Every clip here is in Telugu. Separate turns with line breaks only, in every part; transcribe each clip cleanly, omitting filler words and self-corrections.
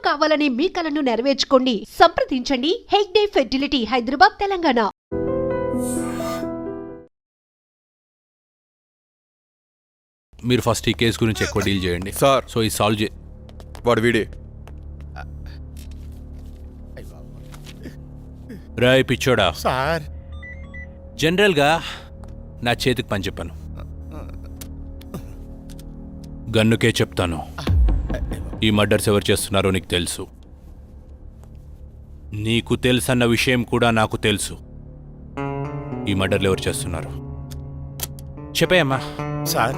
కావాలనే మీ కలను నెరవేర్చుకోండి. సంప్రదించండి హెగ్డే ఫెర్టిలిటీ, హైదరాబాద్, తెలంగాణ.
మీరు ఫస్ట్ ఈ కేసు గురించి ఎక్కువ డీల్ చేయండి
సార్.
సో ఈ సాల్వ్
వాడు వీడే.
రాయ్ పిచ్చోడా,
సార్
జనరల్గా నా చేతికి పని చెప్పాను, గన్నుకే చెప్తాను. ఈ మర్డర్స్ ఎవరు చేస్తున్నారో నీకు తెలుసు, నీకు తెలుసన్న విషయం కూడా నాకు తెలుసు. ఈ మర్డర్లు ఎవరు చేస్తున్నారు చెప్పేయమ్మా.
సార్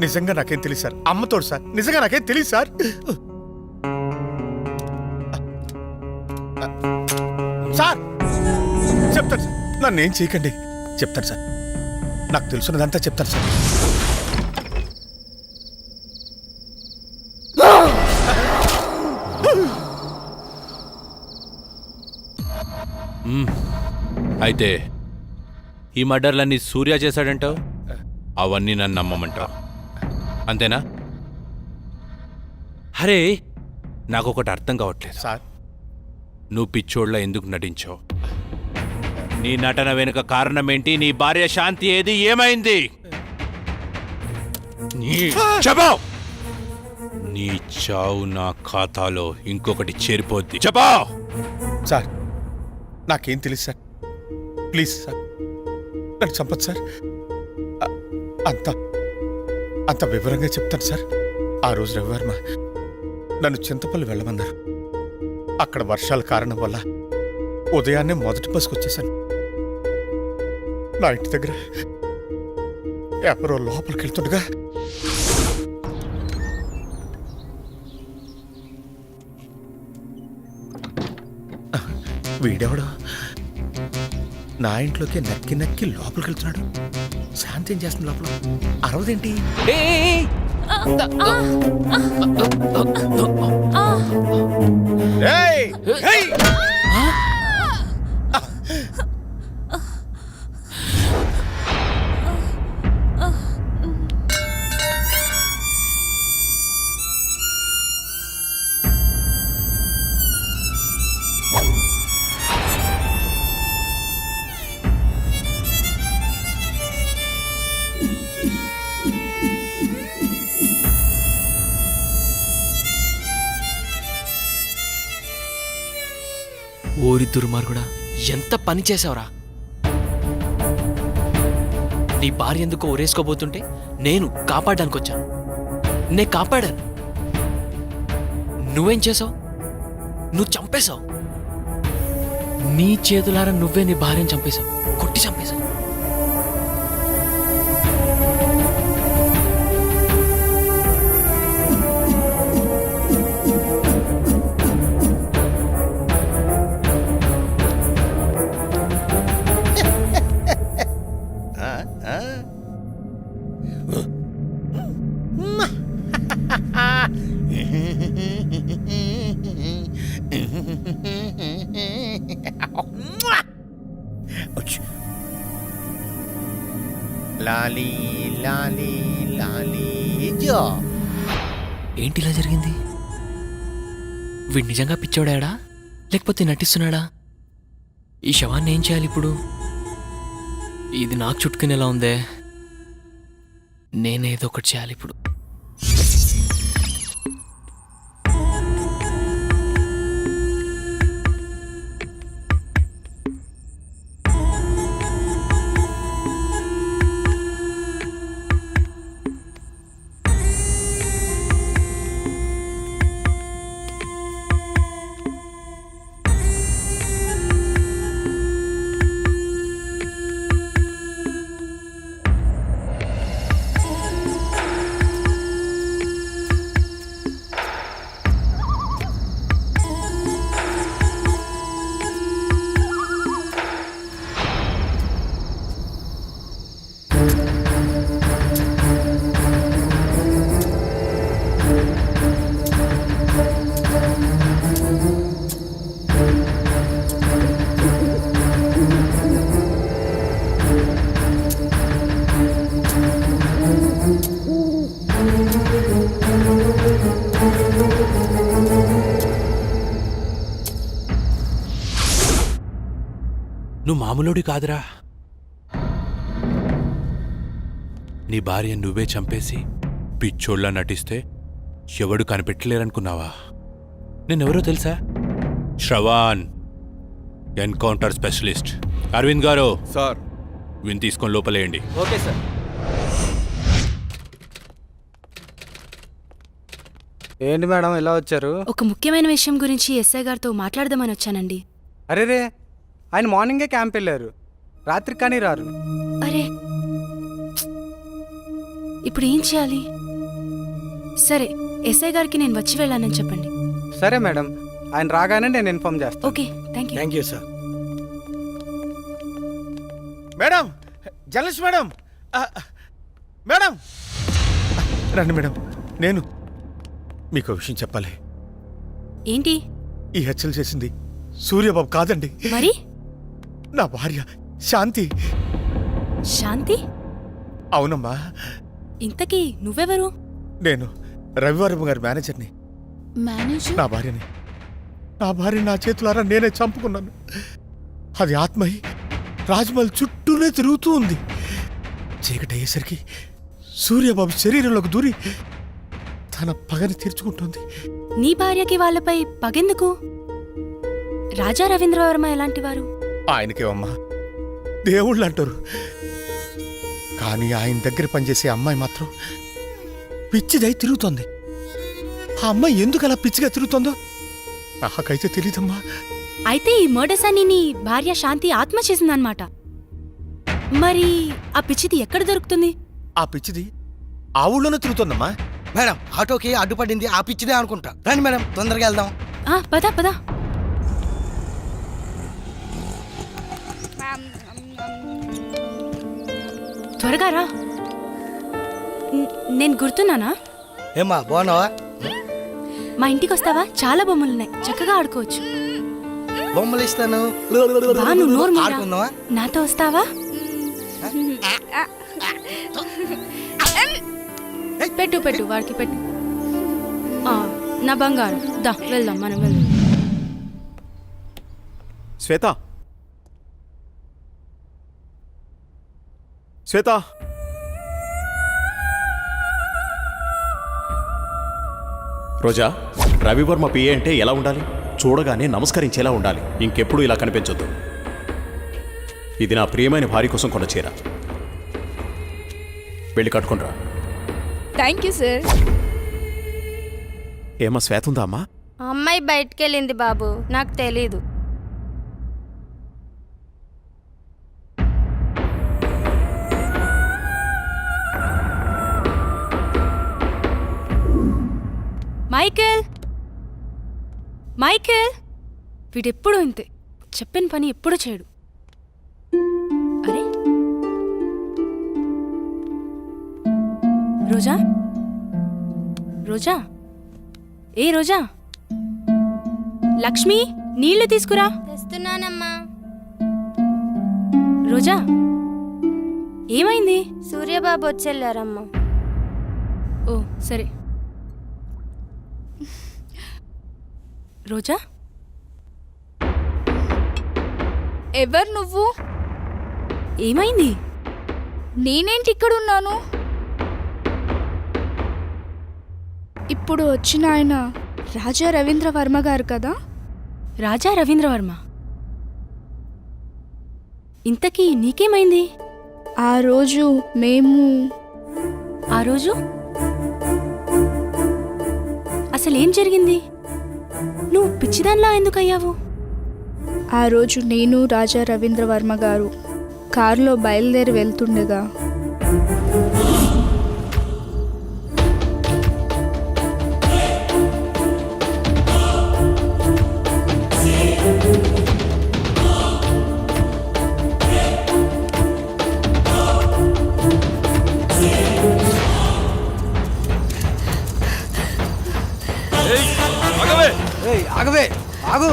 నిజంగా నాకేం తెలియదు సార్. అమ్మతోడు సార్, నిజంగా నాకేం తెలియదు సార్. సార్ చెప్తాను సార్, నన్ను ఏం చేయకండి, చెప్తాను సార్. నాకు తెలుసున్నదంతా చెప్తాను సార్.
అయితే ఈ మర్డర్లన్నీ సూర్య చేశాడంటావు, అవన్నీ నన్ను నమ్మమంటావు అంతేనా? అరే నాకొకటి అర్థం కావట్లేదు
సార్
నువ్వు పిచ్చోళ్ళ ఎందుకు నటించావు? నీ నటన వెనుక కారణం ఏంటి? నీ భార్య శాంతి ఏది, ఏమైంది? చెప్పావు, నీ చావు నా ఖాతాలో ఇంకొకటి చేరిపోద్ది. చెప్పావు
సార్ నాకేం తెలియదు సార్, ప్లీజ్ సార్ నన్ను చంపదు సార్. అంత అంత వివరంగా చెప్తాను సార్. ఆ రోజు రవివర్మ నన్ను చింతపల్లి వెళ్ళమన్నారు. అక్కడ వర్షాల కారణం వల్ల ఉదయాన్నే మొదటి బస్కి వచ్చేసాను. నా ఇంటి దగ్గర ఎవరో లోపలికి వెళ్తుండగా వీడెవడో నా ఇంట్లోకి నక్కి నక్కి లోపలికి వెళ్తున్నాడు. శాంతి ఏం చేస్తుంది లోపల? అరవదేంటి?
ఓరి దుర్మార్గుడా, ఎంత పని చేసావురా! నీ భార్య ఎందుకో ఊరేసుకోబోతుంటే నేను కాపాడడానికి వచ్చాను. నే కాపాడాను. నువ్వేం చేసావు? నువ్వు చంపేశావు. నీ చేతులారా నువ్వే నీ భార్యను చంపేశావు, కొట్టి చంపేశావు.
లాలీ లాలీ లాలీ జో.
ఏంటి ఇలా జరిగింది? వీడు నిజంగా పిచ్చోడాడా లేకపోతే నటిస్తున్నాడా? ఈ శవాన్ని ఏం చేయాలి ఇప్పుడు? ఇది నాకు చుట్టుకునేలా ఉందే. నేనేదో ఒకటి చేయాలి ఇప్పుడు.
నువ్వు మామూలుడి కాదురా. నీ భార్య నువ్వే చంపేసి పిచ్చోళ్ళ నటిస్తే ఎవడు కనిపెట్టలేరనుకున్నావా? నేనెవరో తెలుసా? శ్రవాన్, ఎన్కౌంటర్ స్పెషలిస్ట్. అరవింద్ గారు,
సార్.
విని తీసుకొని లోపలేయండి.
Okay sir.
ఏంటి మేడం ఇలా వచ్చారు?
ఒక ముఖ్యమైన విషయం గురించి ఎస్ఐ గారితో మాట్లాడదామని వచ్చానండి.
అరే రే, ఆయన మార్నింగే క్యాంప్ వెళ్ళారు, రాత్రి కానీ రారు.
అరే, ఇప్పుడు ఏం చేయాలి? సరే, ఎస్ఐ గారికి నేను వచ్చి వెళ్ళానని చెప్పండి.
సరే మేడం, ఆయన రాగానే నేను ఇన్ఫార్మ్ చేస్తాను.
Okay, thank you.
Thank you sir. Madam, journalist madam, madam రండి మేడం. నేను మీకు విషయం చెప్పాలి.
ఏంటి?
ఈ హత్యలు చేసింది సూర్యబాబు కాదండి,
మరి
నా భార్య శాంతి.
శాంతి?
అవునమ్మా,
ఇంతకీ నువ్వెవరు?
నేను రవివర్మ గారి మేనేజర్ని.
మేనేజర్?
నా భార్య నా చేతులారా నేనే చంపుకున్నాను. అది ఆత్మయి రాజ్మహల్ చుట్టూనే తిరుగుతూ ఉంది. చీకటి అయ్యేసరికి సూర్యబాబు శరీరంలోకి దూరి తన పగని తీర్చుకుంటుంది.
నీ భార్యకి వాళ్ళపై పగెందుకు? రాజా రవీంద్రవర్మ ఎలాంటి వారు?
ఆయనకేమమ్మా దేవుళ్ళు అంటారు, కానీ ఆయన దగ్గర పనిచేసే అమ్మాయి మాత్రం పిచ్చిదై తిరుగుతోంది. ఆ అమ్మాయి ఎందుకు అలా పిచ్చిగా తిరుగుతోందో నాకైతే తెలీదమ్మా.
అయితే ఈ మర్డర్స్ అన్ని నీ భార్య శాంతి ఆత్మ చేసిందన్నమాట. మరి ఆ పిచ్చిది ఎక్కడ దొరుకుతుంది?
ఆ పిచ్చిది ఆ ఊళ్ళోనే తిరుగుతోందమ్మా.
మేడం, ఆటోకి అడ్డుపడింది ఆ పిచ్చిదే అనుకుంటా. రండి మేడం, తొందరగా వెళ్దాం.
పద పద. త్వరగా రా. నేను గుర్తున్నానా?
ఏమ్మా, బాగున్నావా?
మా ఇంటికి వస్తావా? చాలా బొమ్మలున్నాయి, చక్కగా ఆడుకోవచ్చు.
బొమ్మలు ఇస్తాను,
బా, నువ్వు నోరు మూయరా.
ఆడుకుందామా?
నాతో వస్తావా? పెట్టు పెట్టు, వాడికి పెట్టు. నా బంగారు, దా వెళ్దాం, మనం వెళ్దాం.
శ్వేత, శ్వేత, రోజా, రవివర్మ పిఏ అంటే ఎలా ఉండాలి? చూడగానే నమస్కరించేలా ఉండాలి. ఇంకెప్పుడు ఇలా కనిపించొద్దు. ఇది నా ప్రియమైన భార్య కోసం కొన్న చీర. వెళ్ళి కట్టుకుండ్రా.
Thank you sir.
ఏమా శ్వేత ఉందా అమ్మా?
అమ్మాయి బయటకెళ్ళింది బాబు, నాకు తెలీదు.
మైకేల్, మైకేల్, వీడెప్పుడు ఇంతే, చెప్పిన పని ఎప్పుడు చేయడు. అరే రోజా, రోజా, ఏ రోజా, లక్ష్మి నీళ్లు తీసుకురా.
తెస్తున్నానమ్మా.
రోజా, ఏమైంది?
సూర్యబాబు వచ్చెళ్ళారమ్మా.
ఓ సరే. రోజా,
ఎవరు నువ్వు?
ఏమైంది?
నేనేంటి ఇక్కడున్నాను? ఇప్పుడు వచ్చిన ఆయన రాజా రవీంద్రవర్మ గారు కదా?
రాజా రవీంద్రవర్మ. ఇంతకీ నీకేమైంది?
ఆ రోజు
ఆ రోజు అసలేం జరిగింది? నువ్వు పిచ్చిదాన్లా ఎందుకయ్యావు?
ఆ రోజు నేను రాజా రవీంద్రవర్మ గారు కారులో బయలుదేరి వెళ్తుండగా
ఆగవే, ఆగు.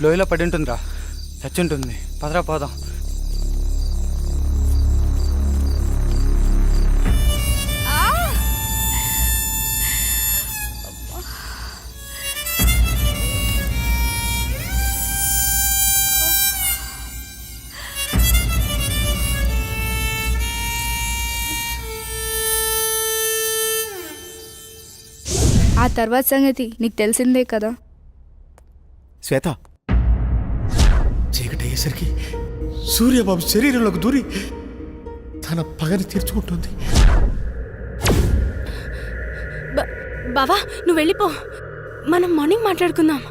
లోయలో పడి ఉంటుందిరా, చచ్చి ఉంటుంది. పదరా పోదాం.
ఆ తర్వాత సంగతి నీకు తెలిసిందే కదా.
శ్వేత, చీకటి అయ్యేసరికి సూర్యబాబు శరీరంలోకి దూరి తన పగని తీర్చుకుంటుంది.
బావా నువ్వు వెళ్ళిపో, మనం మార్నింగ్ మాట్లాడుకుందాం.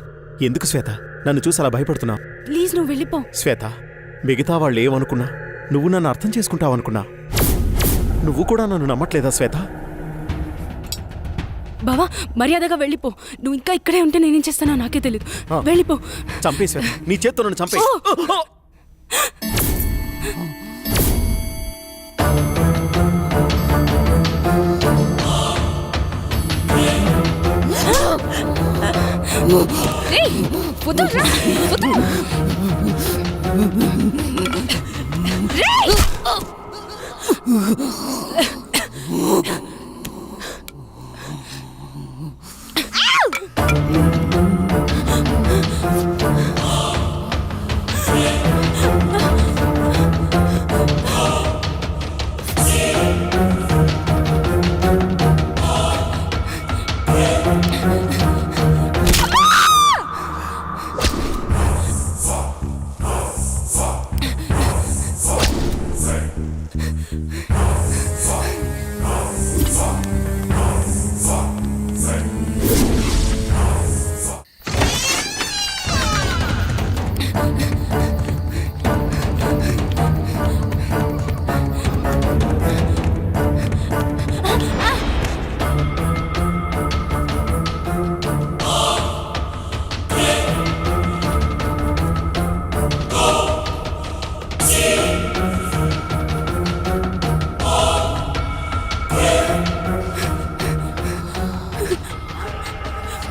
ఎందుకు శ్వేత నన్ను చూసి అలా భయపడుతున్నావు?
ప్లీజ్ నువ్వు వెళ్ళిపో.
శ్వేత, మిగతా వాళ్ళు ఏమనుకున్నా నువ్వు నన్ను అర్థం చేసుకుంటావనుకున్నా. నువ్వు కూడా నన్ను నమ్మట్లేదా శ్వేత?
బావా మర్యాదగా వెళ్ళిపో. నువ్వు ఇంకా ఇక్కడే ఉంటే నేనేం చేస్తానో నాకే తెలియదు. వెళ్ళిపో.
చంపే శ్వేత, నీ చేత్తో నన్ను చంపే.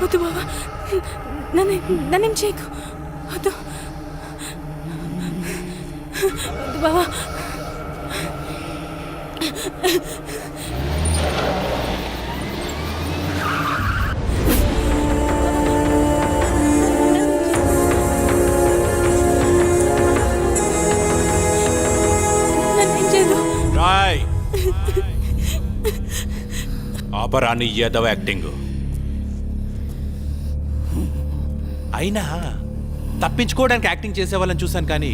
వద్దు బావా, నన్నేం చేయకు. వద్దు బావా.
రాయ్, ఆపరాని యాదవ్ యాక్టింగ్. అయినా తప్పించుకోవడానికి యాక్టింగ్ చేసే వాళ్ళని చూశాను కానీ,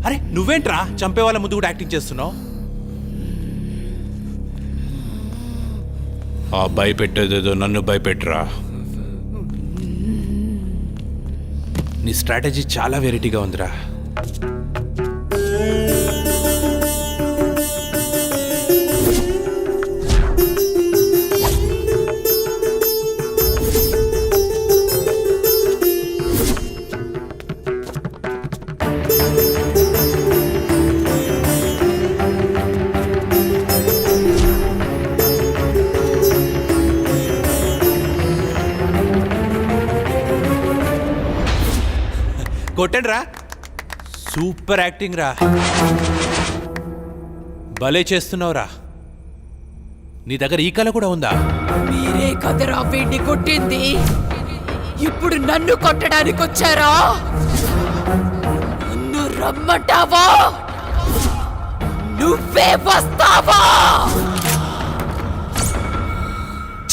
అరే నువ్వేంట్రా చంపే వాళ్ళ ముందు కూడా యాక్టింగ్ చేస్తున్నావు? ఆ భయపెట్టేదేదో నన్ను భయపెట్టరా. నీ స్ట్రాటజీ చాలా వెరైటీగా ఉందిరా. కొట్టండి రా, సూపర్ యాక్టింగ్ రా, భలే చేస్తున్నావురా. నీ దగ్గర ఈ కళ కూడా ఉందా?
మీరే కదరా వీడిని కొట్టింది, ఇప్పుడు నన్ను కొట్టడానికి వచ్చారా? నన్ను రమ్మంటావా? నువ్వే వస్తావా?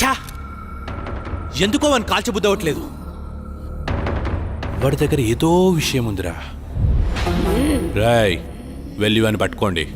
ఛా, ఎందుకో వాని కాల్చబుద్దవట్లేదు. వాడి దగ్గర ఏదో విషయం ఉందిరా. రాయ్, వెళ్ళి వాని పట్టుకోండి.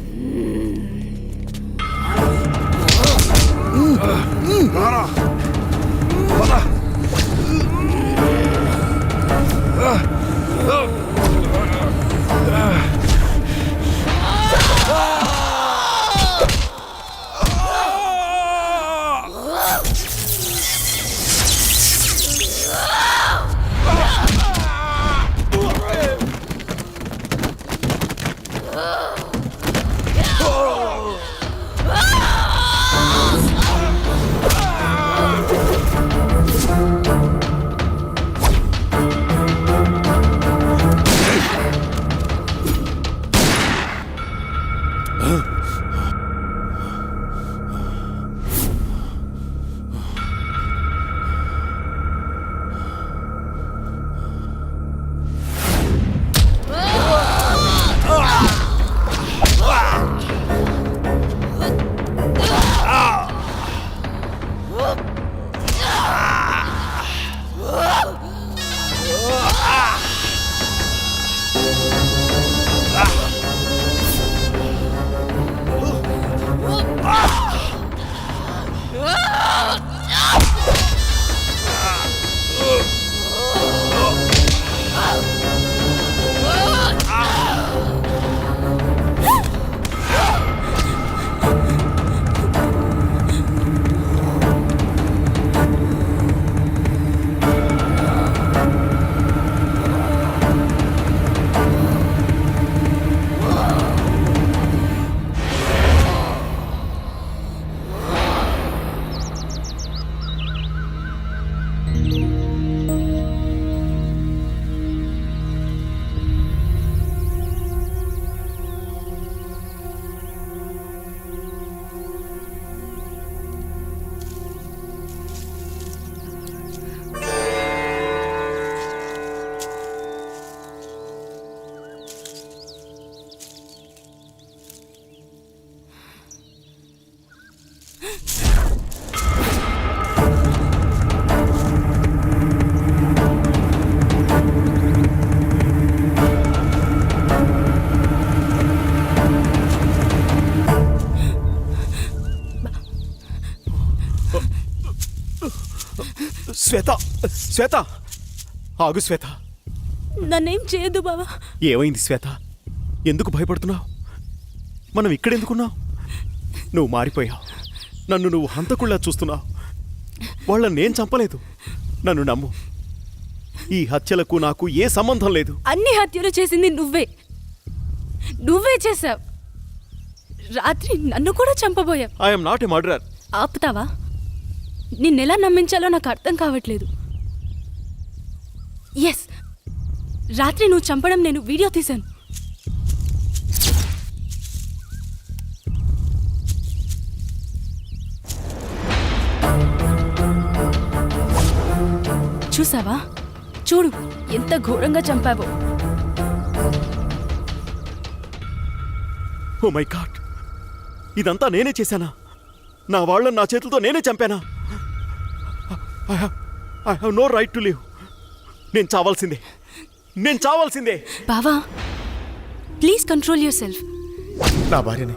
శ్వేత శ్వేత ఆగు శ్వేత.
నన్నేం చేయదు బావా.
ఏమైంది శ్వేత? ఎందుకు భయపడుతున్నావు? మనం ఇక్కడెందుకున్నావు? నువ్వు మారిపోయావు. నన్ను నువ్వు హంతకుళ్ళా చూస్తున్నావు. వాళ్ళని నేను చంపలేదు. నన్ను నమ్ము. ఈ హత్యలకు నాకు ఏ సంబంధం లేదు.
అన్ని హత్యలు చేసింది నువ్వే చేశావు. రాత్రి నన్ను కూడా చంపబోయావు.
I'm not a murderer.
ఆపుతావా? నిన్నెలా నమ్మించాలో నాకు అర్థం కావట్లేదు. ఎస్, రాత్రి నువ్వు చంపడం నేను వీడియో తీశాను. చూసావా? చూడు ఎంత ఘోరంగా చంపావో.
ఓ మై గాడ్, ఇదంతా నేనే చేశానా? నా వాళ్ళని నా చేతులతో నేనే చంపానా? I have no right to live. నేను చావాల్సిందే.
బావా, ప్లీజ్ కంట్రోల్ యువర్ సెల్ఫ్.
నా భార్యని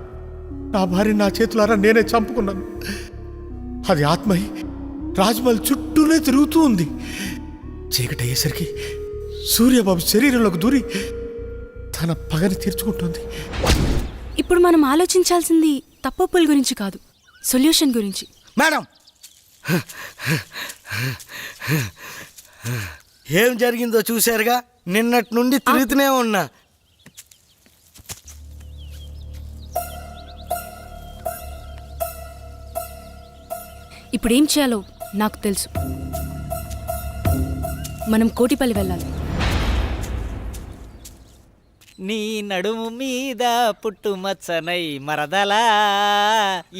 నా చేతులారా నేనే చంపుకున్నాను. అది ఆత్మై రాజ్మహల్ చుట్టూనే తిరుగుతూ ఉంది. చీకటి అయ్యేసరికి సూర్యబాబు శరీరంలోకి దూరి తన పగని తీర్చుకుంటోంది.
ఇప్పుడు మనం ఆలోచించాల్సింది తప్పొప్పుల గురించి కాదు, సొల్యూషన్ గురించి.
మేడం, ఏం జరిగిందో చూశారుగా. నిన్నటి నుండి తిరుగుతూనే ఉన్నా.
ఇప్పుడేం చేయాలో నాకు తెలుసు. మనం కోటిపల్లి వెళ్ళాలి.
నీ నడుము మీద పుట్టుమచ్చనై మరదలా,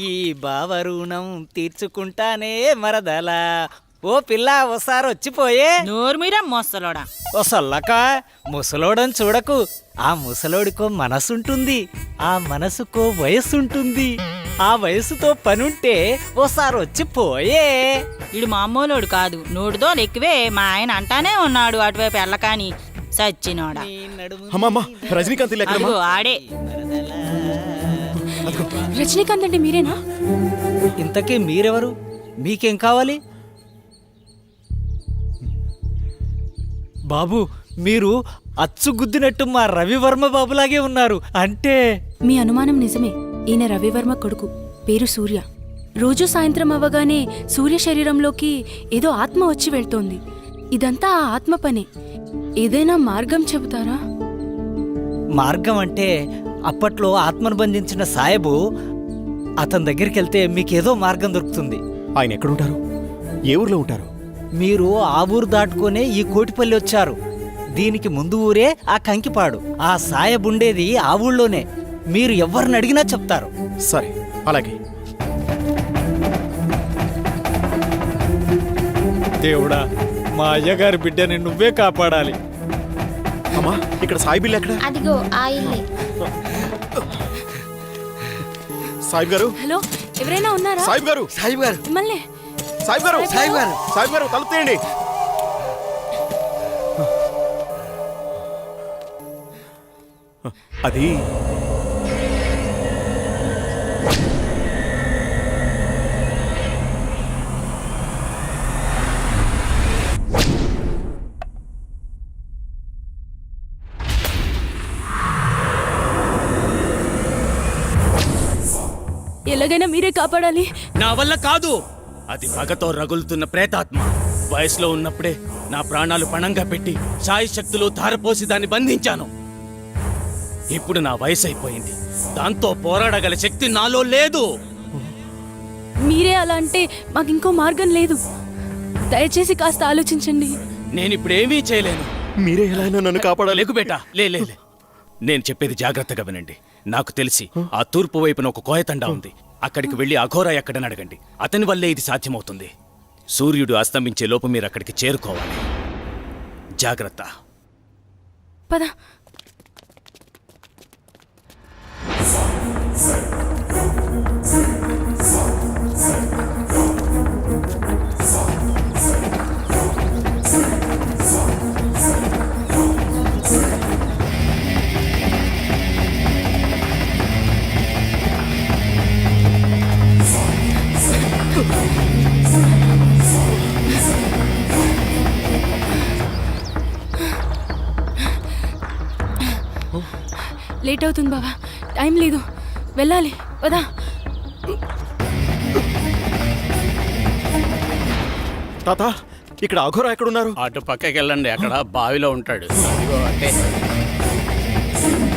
ఈ బావరుణం తీర్చుకుంటానే మరదలా. ఓ పిల్ల ఓసారి వచ్చిపోయే.
నోర్మీరా మోసలోడా.
ఓ సొల్లక, ముసలోడని చూడకు. ఆ ముసలోడికో మనసుంటుంది, ఆ మనసుకో వయస్సుంటుంది. ఆ వయసుతో పనుంటే ఓసారి వచ్చిపోయే.
ఇడు మామూలోడు కాదు, నోటితో ఎక్కువే. మా ఆయన అంటానే ఉన్నాడు అటువైపు ఎల్లకాని సచ్చినోడా.
అమ్మమ్మ, రజనీకాంత్ ఇల్లు ఎక్కడమ్మా?
అదిగో ఆడే.
రజనీకాంత్ అంటే మీరేనా?
ఇంతకీ మీరెవరు? మీకేం కావాలి? బాబు, మీరు అచ్చుగుద్దినట్టు మా రవివర్మ బాబులాగే ఉన్నారు. అంటే
మీ అనుమానం నిజమే. ఈయన రవివర్మ కొడుకు, పేరు సూర్య. రోజు సాయంత్రం అవ్వగానే సూర్య శరీరంలోకి ఏదో ఆత్మ వచ్చి వెళ్తోంది. ఇదంతా ఆ ఆత్మ పనే. ఏదైనా మార్గం చెబుతారా?
మార్గం అంటే అప్పట్లో ఆత్మను బంధించిన సాయబు, అతని దగ్గరికి వెళ్తే మీకేదో మార్గం దొరుకుతుంది.
ఆయన ఎక్కడుంటారు? ఏ ఊర్లో ఉంటారు?
మీరు ఆ ఊరు దాటుకునే ఈ కోటిపల్లి వచ్చారు. దీనికి ముందు ఊరే ఆ కంకిపాడు. ఆ సాయబుండేది ఆ ఊళ్ళోనే. మీరు ఎవరిని అడిగినా చెప్తారు.
సరే, అలాగే.
దేవుడా, మా అయ్యగారి బిడ్డని నువ్వే కాపాడాలి.
అమ్మా, ఇక్కడ సాయి బిల్లు ఎక్కడ?
అదిగో ఆ ఇల్లే.
సాయిబ్ గారు,
హలో, ఎవరైనా ఉన్నారా?
సాయిబ్ గారు,
సాహిబ్ గారు,
మిమ్మల్ని.
సాయిబ్ గారు,
సాహిబ్ గారు,
సాయిబ్ గారు, తలుపు తీయండి. అది
ఎలాగైనా మీరే కాపాడాలి.
నా వల్ల కాదు. అది పగతో రగులుతున్న ప్రేతాత్మ. వయసులో ఉన్నప్పుడే నా ప్రాణాలు పణంగా పెట్టి సాయి శక్తులు ధారపోసి దాన్ని బంధించాను. ఇప్పుడు నా వయసు అయిపోయింది. దాంతో పోరాడగల శక్తి నాలో లేదు.
మీరే అలా అంటే మాకు ఇంకో మార్గం లేదు. దయచేసి కాస్త ఆలోచించండి.
నేనిప్పుడేమీ చేయలేను.
మీరే ఎలా అయినా నన్ను కాపాడాలి.
లేకు బేటా, లే. నేను చెప్పేది జాగ్రత్తగా వినండి. నాకు తెలిసి ఆ తూర్పు వైపున ఒక కోయతండా ఉంది. అక్కడికి వెళ్ళి అఘోరా ఎక్కడని అడగండి. అతని వల్లే ఇది సాధ్యమవుతుంది. సూర్యుడు అస్తమించే లోపు మీరు అక్కడికి చేరుకోవాలి. జాగ్రత్త.
పద. లేట్ అవుతుంది బావా, టైం లేదు, వెళ్ళాలి పదా.
తాత ఇక్కడ అఘోరా ఎక్కడున్నారు?
అటు పక్కకి వెళ్ళండి, అక్కడ బావిలో ఉంటాడు. ఇదిగో అంటే